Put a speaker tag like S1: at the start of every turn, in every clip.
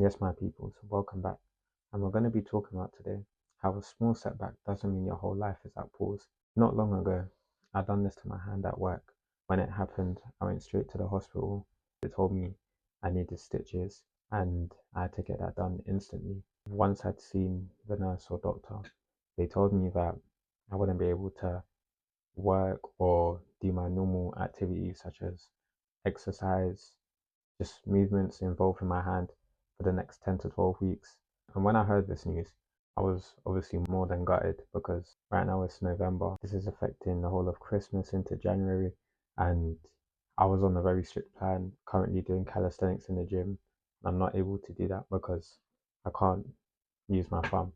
S1: Yes, my people, so welcome back. And we're going to be talking about today how a small setback doesn't mean your whole life is at pause. Not long ago, I done this to my hand at work. When it happened, I went straight to the hospital. They told me I needed stitches and I had to get that done instantly. Once I'd seen the nurse or doctor, they told me that I wouldn't be able to work or do my normal activities such as exercise, just movements involved in my hand for the next 10 to 12 weeks. And when I heard this news, I was obviously more than gutted because right now it's November. This is affecting the whole of Christmas into January. And I was on a very strict plan, currently doing calisthenics in the gym. I'm not able to do that because I can't use my thumb.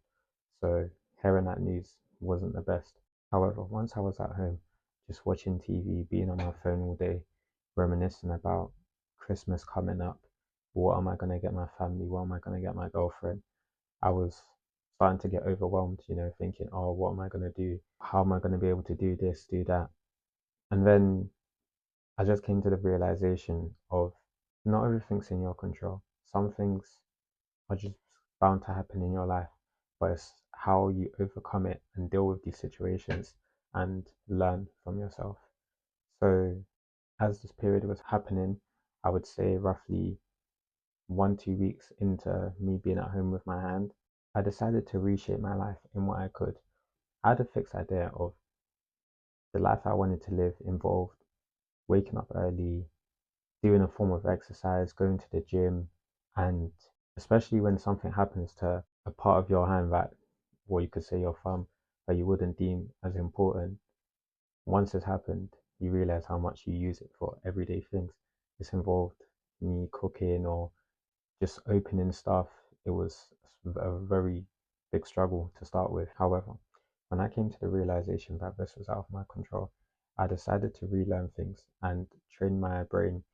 S1: So hearing that news wasn't the best. However, once I was at home, just watching TV, being on my phone all day, reminiscing about Christmas coming up, what am I going to get my family? What am I going to get my girlfriend? I was starting to get overwhelmed, thinking, oh, what am I going to do? How am I going to be able to do this, do that? And then I just came to the realization of not everything's in your control. Some things are just bound to happen in your life, but it's how you overcome it and deal with these situations and learn from yourself. So, as this period was happening, I would say roughly 1, 2 weeks into me being at home with my hand, I decided to reshape my life in what I could. I had a fixed idea of the life I wanted to live involved waking up early, doing a form of exercise, going to the gym, and especially when something happens to a part of your hand that, or you could say your thumb, that you wouldn't deem as important, once it's happened, you realize how much you use it for everyday things. This involved me cooking or just opening stuff. It was a very big struggle to start with. However, when I came to the realization that this was out of my control, I decided to relearn things and train my brain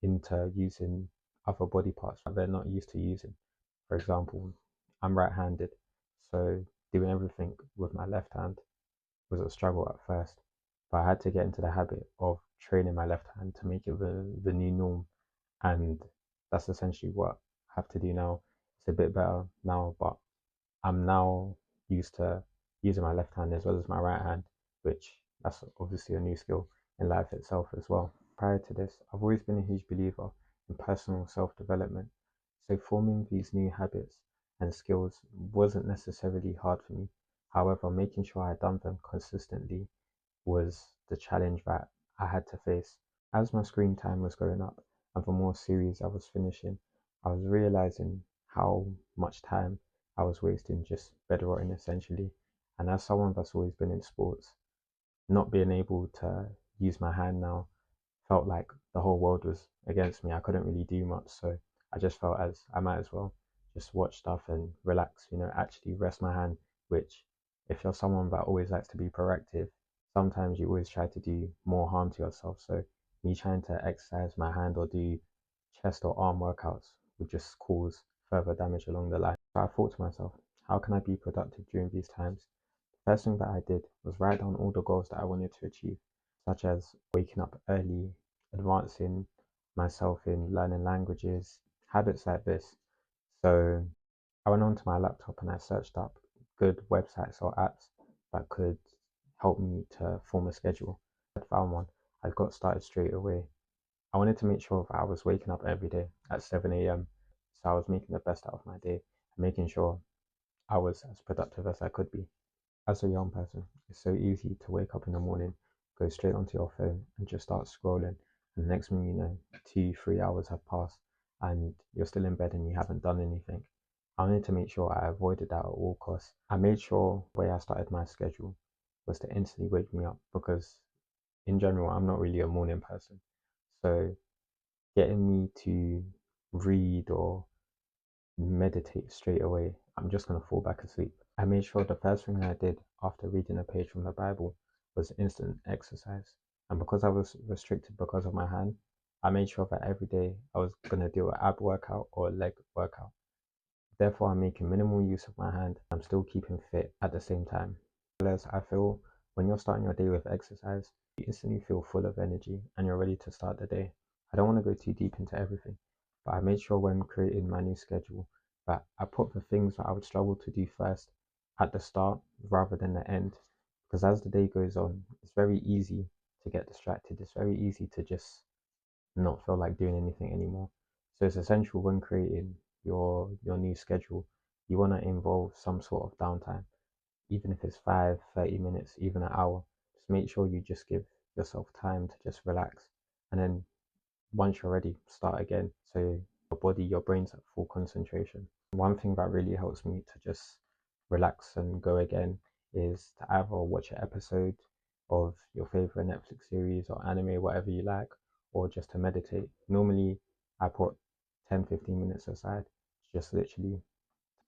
S1: into using other body parts that they're not used to using. For example, I'm right handed, so doing everything with my left hand was a struggle at first, but I had to get into the habit of training my left hand to make it the new norm. And that's essentially what I have to do now. It's a bit better now, but I'm now used to using my left hand as well as my right hand, which that's obviously a new skill in life itself as well. Prior to this, I've always been a huge believer in personal self development. So forming these new habits and skills wasn't necessarily hard for me. However, making sure I done them consistently was the challenge that I had to face. As my screen time was going up and the more series I was finishing, I was realizing how much time I was wasting just bedrotting essentially. And as someone that's always been in sports, not being able to use my hand now felt like the whole world was against me. I couldn't really do much. So I just felt as I might as well just watch stuff and relax, actually rest my hand, which if you're someone that always likes to be proactive, sometimes you always try to do more harm to yourself. So me trying to exercise my hand or do chest or arm workouts would just cause further damage along the line. So I thought to myself, how can I be productive during these times? The first thing that I did was write down all the goals that I wanted to achieve, such as waking up early, advancing myself in learning languages, habits like this. So I went onto my laptop and I searched up good websites or apps that could help me to form a schedule. I found one. I got started straight away. I wanted to make sure that I was waking up every day at 7 a.m. So I was making the best out of my day and making sure I was as productive as I could be. As a young person, it's so easy to wake up in the morning, go straight onto your phone, and just start scrolling. And the next thing you know, 2, 3 hours have passed, and you're still in bed and you haven't done anything. I wanted to make sure I avoided that at all costs. I made sure the way I started my schedule was to instantly wake me up because, in general, I'm not really a morning person. So, getting me to read or meditate straight away, I'm just going to fall back asleep. I made sure the first thing I did after reading a page from the Bible was instant exercise. And because I was restricted because of my hand, I made sure that every day I was going to do an ab workout or a leg workout. Therefore, I'm making minimal use of my hand. I'm still keeping fit at the same time. As I feel when you're starting your day with exercise, you instantly feel full of energy and you're ready to start the day. I don't want to go too deep into everything, but I made sure when creating my new schedule but I put the things that I would struggle to do first at the start rather than the end. Because as the day goes on, it's very easy to get distracted. It's very easy to just not feel like doing anything anymore. So it's essential when creating your new schedule, you want to involve some sort of downtime, even if it's 5, 30 minutes, even an hour. Just make sure you just give yourself time to just relax. And then once you're ready, start again. So your body, your brain's at full concentration. One thing that really helps me to just relax and go again is to either watch an episode of your favorite Netflix series or anime, whatever you like, or just to meditate. Normally, I put 10, 15 minutes aside, just literally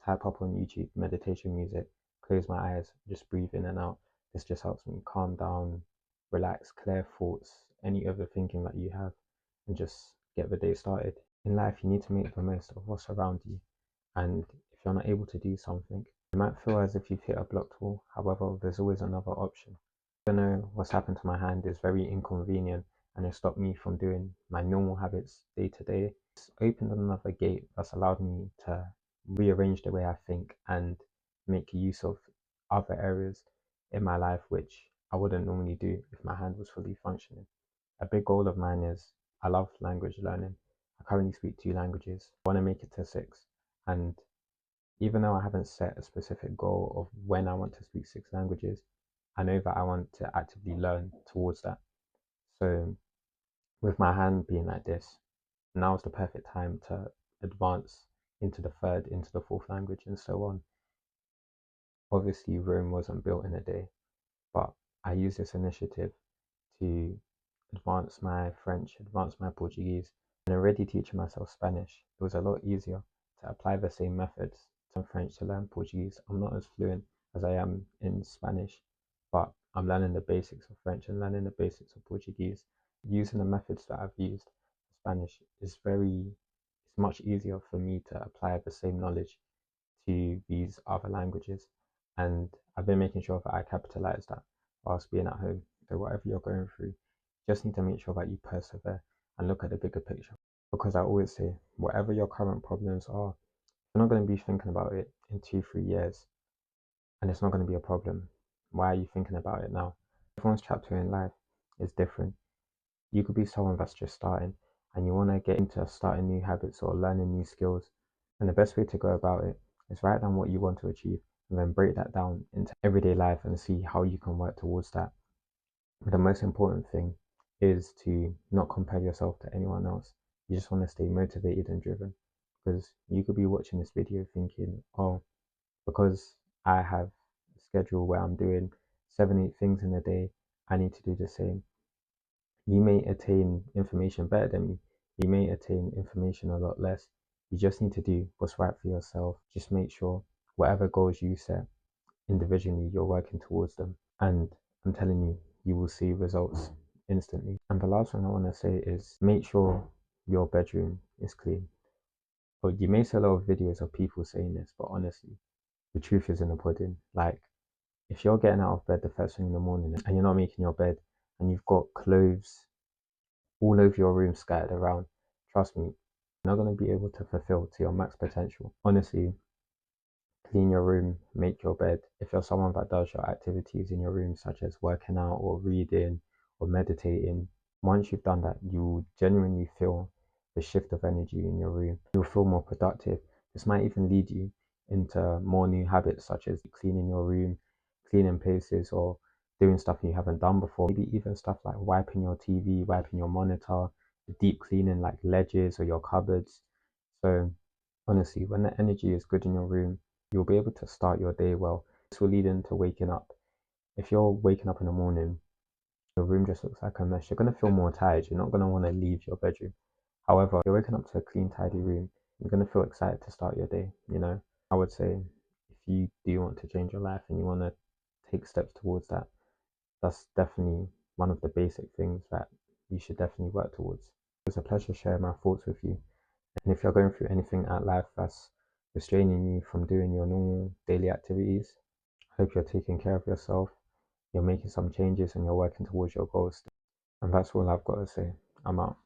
S1: type up on YouTube meditation music, close my eyes, just breathe in and out. This just helps me calm down, relax, clear thoughts, any overthinking that you have, and just get the day started. In life, you need to make the most of what's around you. And if you're not able to do something, you might feel as if you've hit a blocked wall. However, there's always another option. I know what's happened to my hand is very inconvenient and it stopped me from doing my normal habits day to day. It's opened another gate that's allowed me to rearrange the way I think and make use of other areas in my life which I wouldn't normally do if my hand was fully functioning. A big goal of mine is I love language learning. I currently speak 2 languages. I want to make it to 6. And even though I haven't set a specific goal of when I want to speak 6 languages, I know that I want to actively learn towards that. So with my hand being like this, now is the perfect time to advance into the third, into the fourth language, and so on. Obviously, Rome wasn't built in a day, but I use this initiative to advance my French, advance my Portuguese, and already teaching myself Spanish. It was a lot easier to apply the same methods to French to learn Portuguese. I'm not as fluent as I am in Spanish, but I'm learning the basics of French and learning the basics of Portuguese. Using the methods that I've used for Spanish is it's much easier for me to apply the same knowledge to these other languages. And I've been making sure that I capitalize that whilst being at home. So whatever you're going through, you just need to make sure that you persevere and look at the bigger picture. Because I always say, whatever your current problems are, you're not going to be thinking about it in 2, 3 years, and it's not going to be a problem. Why are you thinking about it now? Everyone's chapter in life is different. You could be someone that's just starting and you want to get into starting new habits or learning new skills. And the best way to go about it is write down what you want to achieve and then break that down into everyday life and see how you can work towards that. But the most important thing is to not compare yourself to anyone else. You just want to stay motivated and driven because you could be watching this video thinking, oh, because I have a schedule where I'm doing 7, 8 things in a day, I need to do the same. You may attain information better than me. You may attain information a lot less. You just need to do what's right for yourself. Just make sure whatever goals you set individually, you're working towards them. And I'm telling you, you will see results instantly. And the last thing I want to say is make sure your bedroom is clean. But you may see a lot of videos of people saying this, but honestly, the truth is in the pudding. Like, if you're getting out of bed the first thing in the morning and you're not making your bed and you've got clothes all over your room scattered around, trust me, you're not going to be able to fulfill to your max potential. Honestly, clean your room, make your bed. If you're someone that does your activities in your room, such as working out or reading or meditating, once you've done that, you will genuinely feel the shift of energy in your room. You'll feel more productive. This might even lead you into more new habits, such as cleaning your room, cleaning places, or doing stuff you haven't done before. Maybe even stuff like wiping your TV, wiping your monitor, deep cleaning like ledges or your cupboards. So honestly, when the energy is good in your room, you'll be able to start your day well. This will lead into waking up. If you're waking up in the morning, your room just looks like a mess, you're going to feel more tired. You're not going to want to leave your bedroom. However, if you're waking up to a clean, tidy room, you're going to feel excited to start your day. I would say if you do want to change your life and you want to take steps towards that, that's definitely one of the basic things that you should definitely work towards. It was a pleasure sharing my thoughts with you. And if you're going through anything at life that's restraining you from doing your normal daily activities, I hope you're taking care of yourself, you're making some changes, and you're working towards your goals. And that's all I've got to say. I'm out.